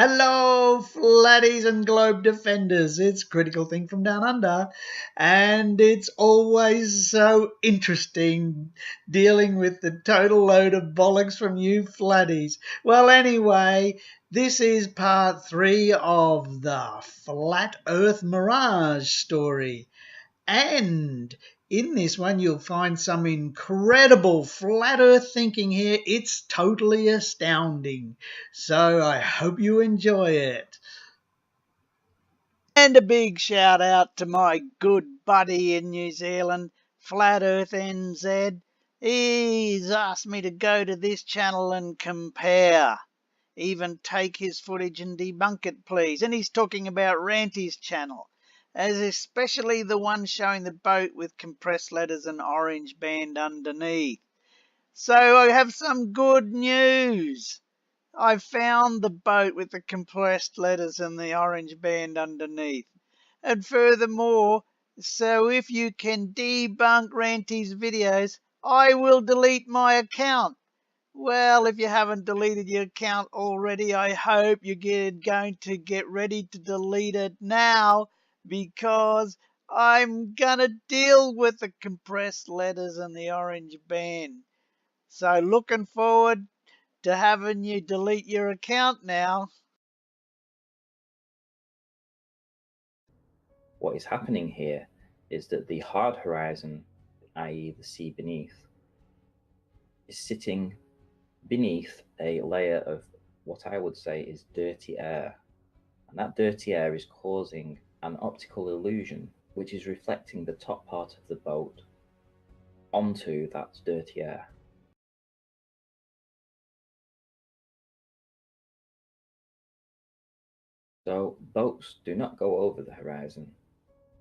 Hello, flatties and globe defenders. It's Critical Thing from Down Under, and it's always so interesting dealing with the total load of bollocks from you flatties. Well, anyway, this is part 3 of the Flat Earth Mirage story. And in this one, you'll find some incredible flat earth thinking here. It's totally astounding. So I hope you enjoy it. And a big shout out to my good buddy in New Zealand, Flat Earth NZ. He's asked me to go to this channel and compare. Even take his footage and debunk it, please. And he's talking about Ranty's channel, as especially the one showing the boat with compressed letters and orange band underneath. So I have some good news. I found the boat with the compressed letters and the orange band underneath. And furthermore, so if you can debunk Ranty's videos, I will delete my account. Well, if you haven't deleted your account already, I hope you're going to get ready to delete it now, because I'm going to deal with the compressed letters and the orange band. So looking forward to having you delete your account now. What is happening here is that the hard horizon, i.e. the sea beneath, is sitting beneath a layer of what I would say is dirty air. And that dirty air is causing an optical illusion, which is reflecting the top part of the boat onto that dirty air. So boats do not go over the horizon,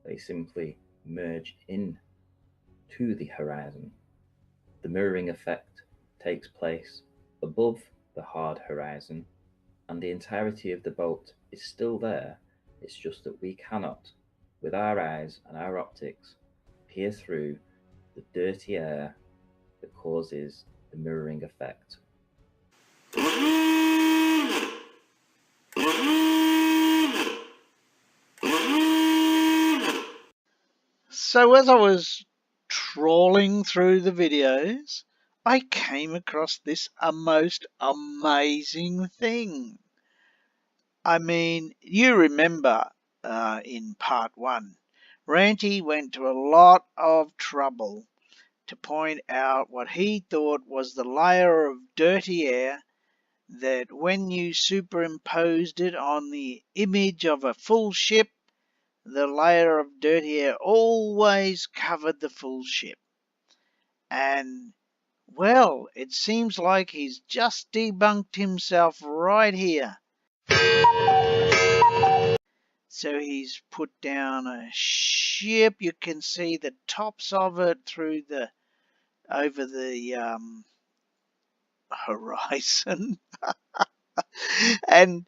they simply merge in to the horizon. The mirroring effect takes place above the hard horizon, and the entirety of the boat is still there. It's just that we cannot, with our eyes and our optics, peer through the dirty air that causes the mirroring effect. So as I was trawling through the videos, I came across this most amazing thing. I mean, you remember in part 1, Ranty went to a lot of trouble to point out what he thought was the layer of dirty air that when you superimposed it on the image of a full ship, the layer of dirty air always covered the full ship. And, well, it seems like he's just debunked himself right here. So he's put down a ship. You can see the tops of it through the over the horizon. And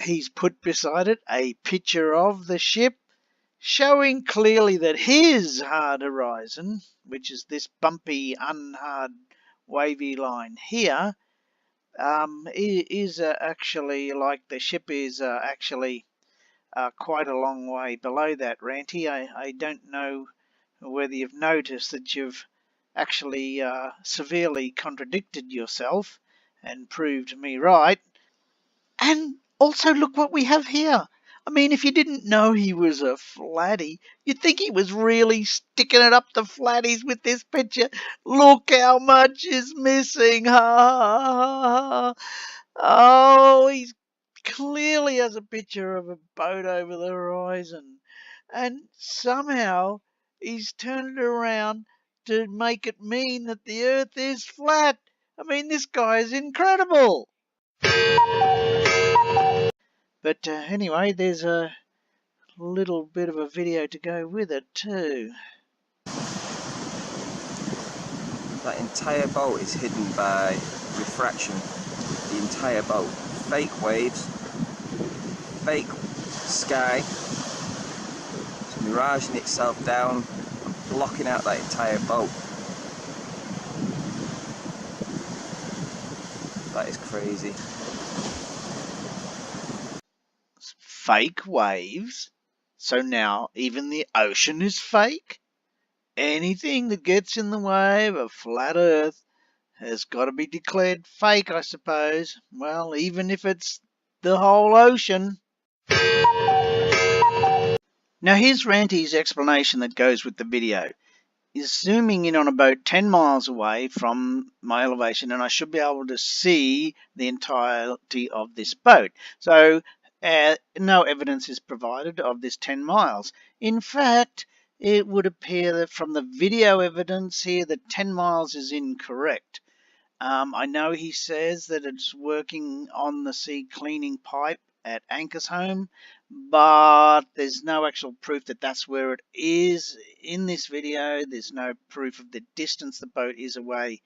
he's put beside it a picture of the ship, showing clearly that his hard horizon, which is this bumpy, unhard, wavy line here, is actually, like, the ship is actually quite a long way below that, Ranty. I don't know whether you've noticed that you've actually severely contradicted yourself and proved me right. And also, look what we have here. I mean, if you didn't know he was a flatty, you'd think he was really sticking it up the flatties with this picture. Look how much is missing. Ha ha ha. Oh, he clearly has a picture of a boat over the horizon. And somehow he's turned it around to make it mean that the earth is flat. I mean, this guy is incredible. But anyway, there's a little bit of a video to go with it too. That entire boat is hidden by refraction. The entire boat. Fake waves, fake sky. It's miraging itself down and blocking out that entire boat. That is crazy. fake waves. So now even the ocean is fake. Anything that gets in the way of a flat Earth has got to be declared fake, I suppose. Well, even if it's the whole ocean. Now here's Ranty's explanation that goes with the video. Is zooming in on about 10 miles away from my elevation, and I should be able to see the entirety of this boat. So no evidence is provided of this 10 miles. In fact, it would appear that from the video evidence here that 10 miles is incorrect. I know he says that it's working on the sea cleaning pipe at Anchor's home, but there's no actual proof that that's where it is in this video. There's no proof of the distance the boat is away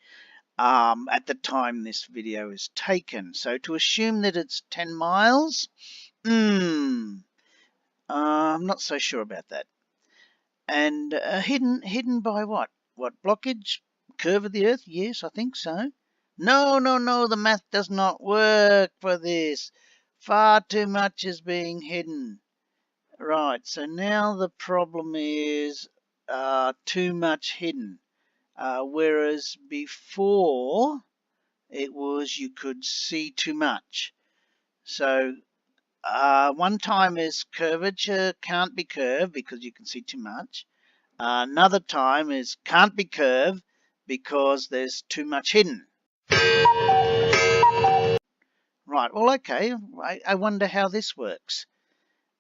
at the time this video is taken. So to assume that it's 10 miles, I'm not so sure about that. And hidden by what? What blockage? Curve of the Earth? Yes, I think so. No, the math does not work for this. Far too much is being hidden. Right, so now the problem is too much hidden. Whereas before it was you could see too much. So one time is curvature can't be curved because you can see too much. Another time is can't be curved because there's too much hidden. Right, well, okay, I wonder how this works.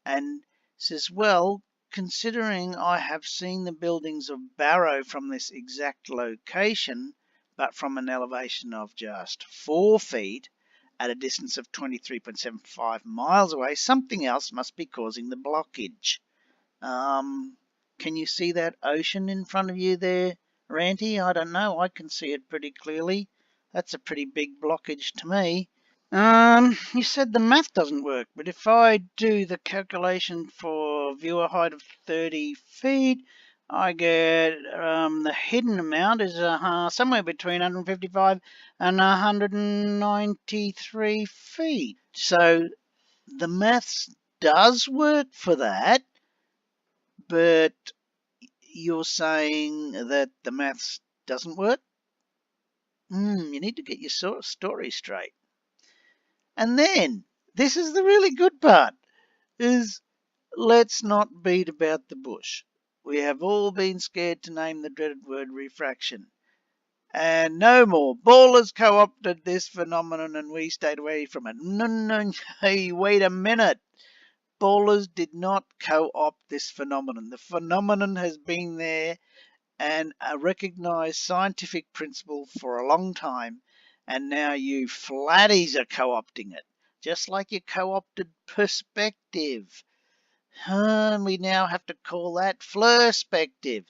And says, well, considering I have seen the buildings of Barrow from this exact location, but from an elevation of just 4 feet at a distance of 23.75 miles away, something else must be causing the blockage. Can you see that ocean in front of you there, Ranty? I don't know. I can see it pretty clearly. That's a pretty big blockage to me. You said the math doesn't work, but if I do the calculation for viewer height of 30 feet, I get the hidden amount is somewhere between 155 and 193 feet. So the maths does work for that, but you're saying that the maths doesn't work? You need to get your story straight. And then, this is the really good part, is let's not beat about the bush. We have all been scared to name the dreaded word refraction. And no more. Ballers co-opted this phenomenon and we stayed away from it. No, hey, wait a minute. Ballers did not co-opt this phenomenon. The phenomenon has been there and a recognized scientific principle for a long time, and now you flatties are co-opting it, just like you co-opted perspective. We now have to call that flirspective,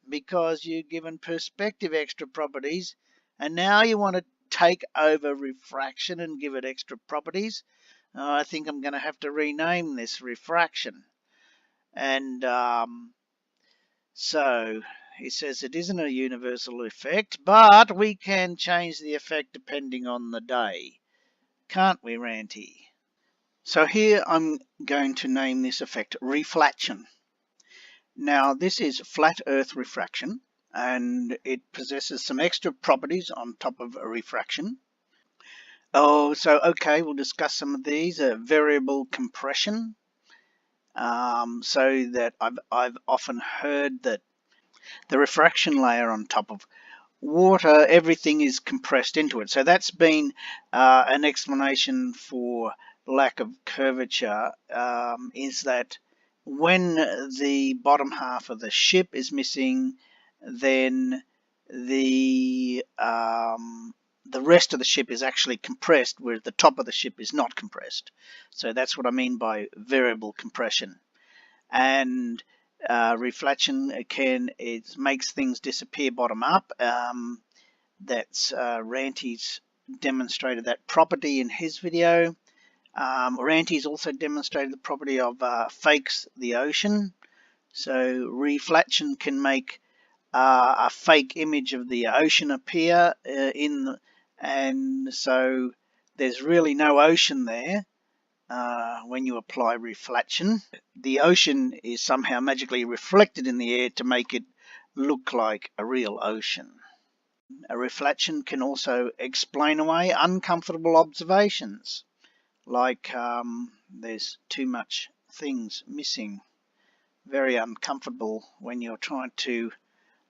because you've given perspective extra properties, and now you want to take over refraction and give it extra properties. I think I'm going to have to rename this refraction. And so he says it isn't a universal effect, but we can change the effect depending on the day. Can't we, Ranty? So here I'm going to name this effect reflaction. Now this is flat Earth refraction, and it possesses some extra properties on top of refraction. Okay, we'll discuss some of these. Variable compression. So that I've often heard that the refraction layer on top of water, everything is compressed into it. So that's been an explanation for lack of curvature, is that when the bottom half of the ship is missing, then the rest of the ship is actually compressed, whereas the top of the ship is not compressed. So that's what I mean by variable compression. And reflection, it makes things disappear bottom up. That's Ranty's demonstrated that property in his video. Ranty's also demonstrated the property of fakes the ocean. So reflection can make a fake image of the ocean appear and so there's really no ocean there, when you apply reflection. The ocean is somehow magically reflected in the air to make it look like a real ocean. A reflection can also explain away uncomfortable observations, like there's too much things missing. Very uncomfortable when you're trying to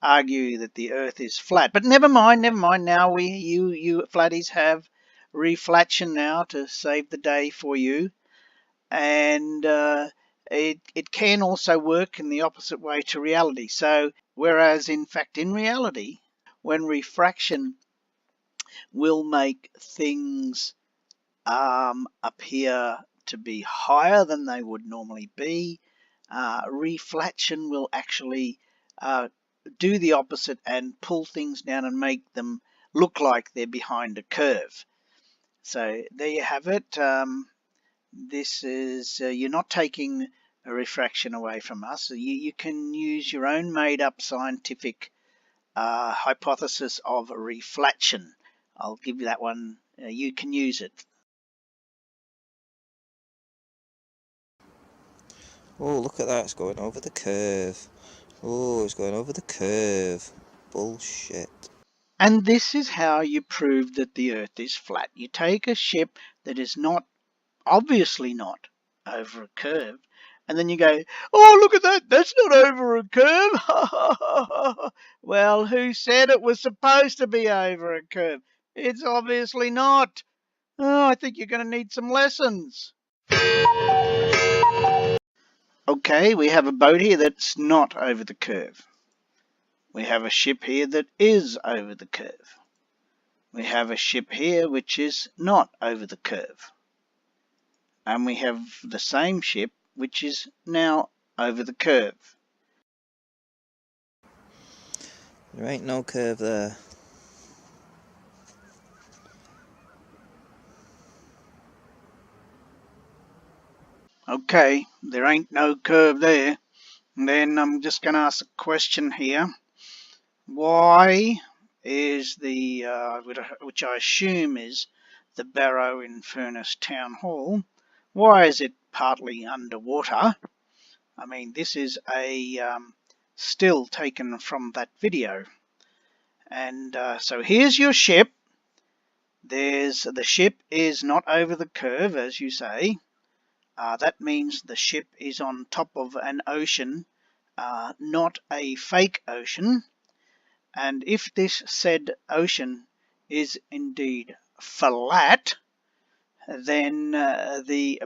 argue that the Earth is flat. But never mind. Now you flatties have reflection now to save the day for you, and it can also work in the opposite way to reality. So whereas in fact in reality, when refraction will make things appear to be higher than they would normally be, reflection will actually do the opposite and pull things down and make them look like they're behind a curve. So there you have it. This is you're not taking a refraction away from us. You can use your own made-up scientific hypothesis of reflection. I'll give you that one. You can use it. Oh, look at that, it's going over the curve. Oh, it's going over the curve. Bullshit. And this is how you prove that the Earth is flat. You take a ship that is not, obviously not, over a curve, and then you go, oh, look at that, that's not over a curve. Well, who said it was supposed to be over a curve? It's obviously not. Oh, I think you're going to need some lessons. Okay, we have a boat here that's not over the curve. We have a ship here that is over the curve. We have a ship here which is not over the curve. And we have the same ship which is now over the curve. There ain't no curve there. Okay, there ain't no curve there. And then I'm just going to ask a question here. Why is the, which I assume is the Barrow in Furness Town Hall, why is it partly underwater? I mean, this is a still taken from that video. And so here's your ship. The ship is not over the curve, as you say. That means the ship is on top of an ocean, not a fake ocean. And if this said ocean is indeed flat, then the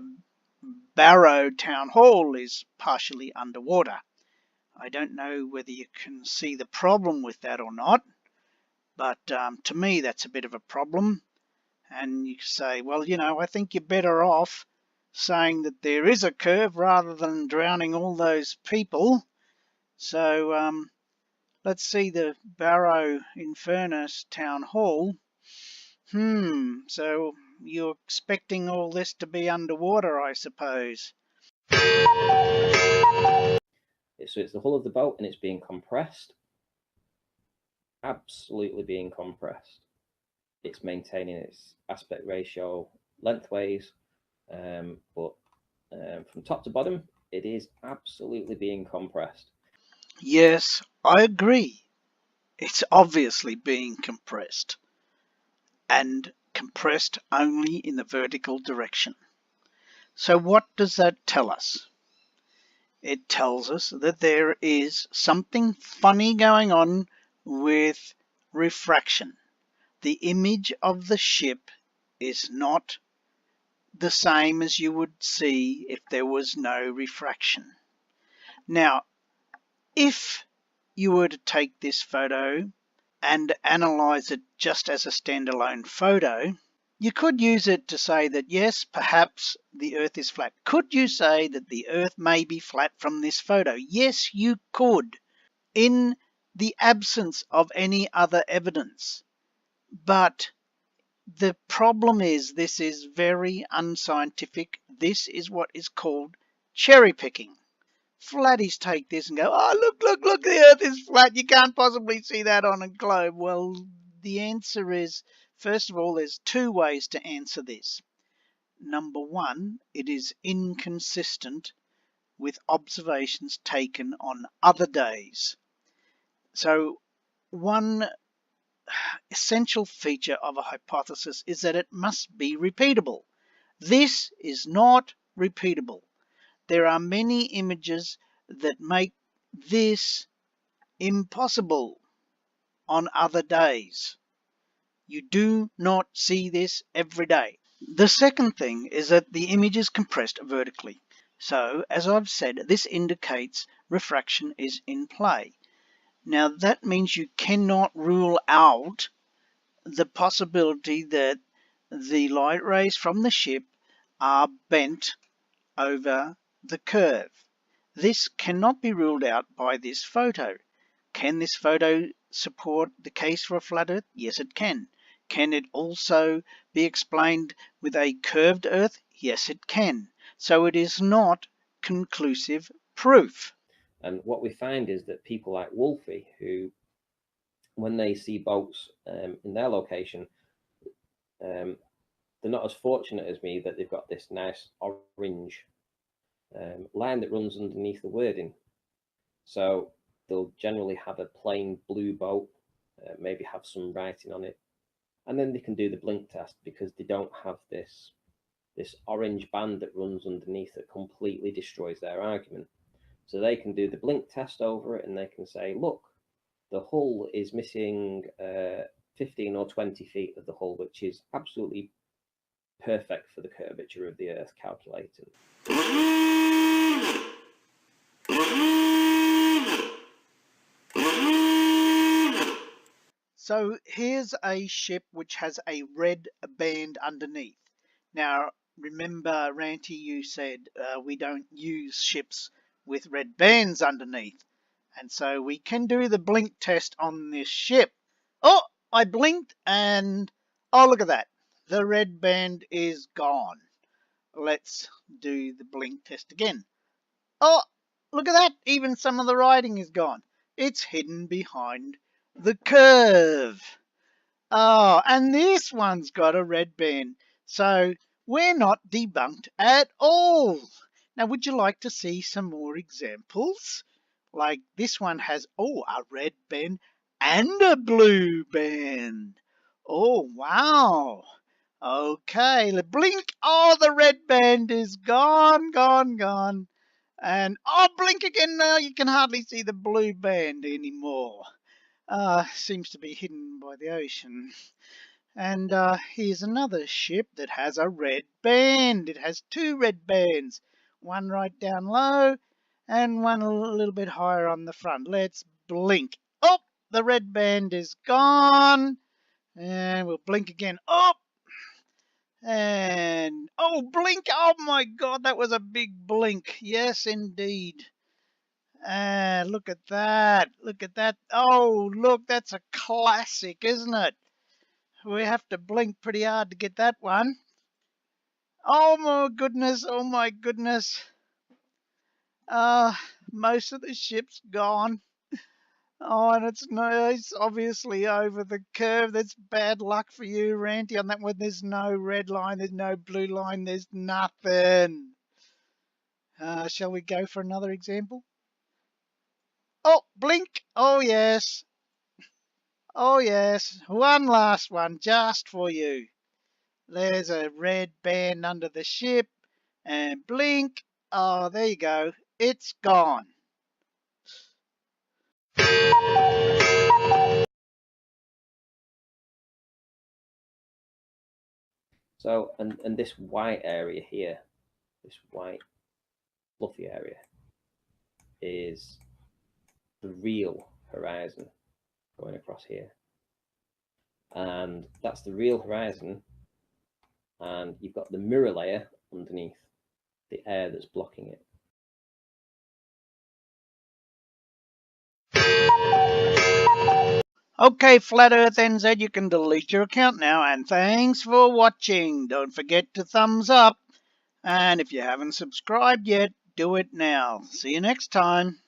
Barrow Town Hall is partially underwater. I don't know whether you can see the problem with that or not, but to me that's a bit of a problem. And you say, well, you know, I think you're better off saying that there is a curve rather than drowning all those people. So let's see the Barrow in Furness Town Hall. So you're expecting all this to be underwater, I suppose. So it's the hull of the boat and it's being compressed. Absolutely being compressed. It's maintaining its aspect ratio lengthways, but from top to bottom, it is absolutely being compressed. Yes, I agree. It's obviously being compressed, and compressed only in the vertical direction. So what does that tell us? It tells us that there is something funny going on with refraction. The image of the ship is not the same as you would see if there was no refraction. Now, if you were to take this photo and analyze it just as a standalone photo, you could use it to say that yes, perhaps the Earth is flat. Could you say that the Earth may be flat from this photo? Yes, you could, in the absence of any other evidence. But the problem is this is very unscientific. This is what is called cherry picking. Flatties take this and go, oh, look, the Earth is flat. You can't possibly see that on a globe. Well, the answer is, first of all, there's two ways to answer this. number one, it is inconsistent with observations taken on other days. So one essential feature of a hypothesis is that it must be repeatable. This is not repeatable. There are many images that make this impossible on other days. You do not see this every day. The second thing is that the image is compressed vertically. So, as I've said, this indicates refraction is in play. Now, that means you cannot rule out the possibility that the light rays from the ship are bent over the curve. This cannot be ruled out by this photo. Can this photo support the case for a flat Earth? Yes, it can. Can it also be explained with a curved Earth? Yes, it can. So it is not conclusive proof. And what we find is that people like Wolfie, who, when they see boats in their location, they're not as fortunate as me that they've got this nice orange line that runs underneath the wording. So they'll generally have a plain blue boat, maybe have some writing on it, and then they can do the blink test because they don't have this orange band that runs underneath that completely destroys their argument. So they can do the blink test over it and they can say, look, the hull is missing 15 or 20 feet of the hull, which is absolutely perfect for the curvature of the Earth calculated. So here's a ship which has a red band underneath. Now, remember, Ranty, you said we don't use ships with red bands underneath. And so we can do the blink test on this ship. Oh, I blinked and, oh, look at that. The red band is gone. Let's do the blink test again. Oh, look at that. Even some of the writing is gone. It's hidden behind the curve. Oh, and this one's got a red band. So we're not debunked at all. Now, would you like to see some more examples? Like this one has, oh, a red band and a blue band. Oh, wow. Okay, blink. Oh, the red band is gone, gone, gone. And, oh, blink again. Now you can hardly see the blue band anymore. Seems to be hidden by the ocean. And here's another ship that has a red band. It has two red bands, one right down low and one a little bit higher on the front. Let's blink. Oh, the red band is gone. And we'll blink again. Oh, and oh, blink. Oh my God, that was a big blink. Yes, indeed. And look at that. Look at that. Oh, look, that's a classic, isn't it? We have to blink pretty hard to get that one. Oh my goodness, oh my goodness. Most of the ship's gone. Oh, and it's obviously over the curve. That's bad luck for you, Ranty, on that one. There's no red line, there's no blue line, there's nothing. Shall we go for another example? Oh, blink. Oh, yes. Oh, yes. One last one just for you. There's a red band under the ship. And blink. Oh, there you go. It's gone. So, and this white area here, this white fluffy area, is the real horizon going across here. And that's the real horizon. And you've got the mirror layer underneath, the air that's blocking it. Okay, Flat Earth NZ, you can delete your account now, and thanks for watching. Don't forget to thumbs up, and if you haven't subscribed yet, do it now. See you next time.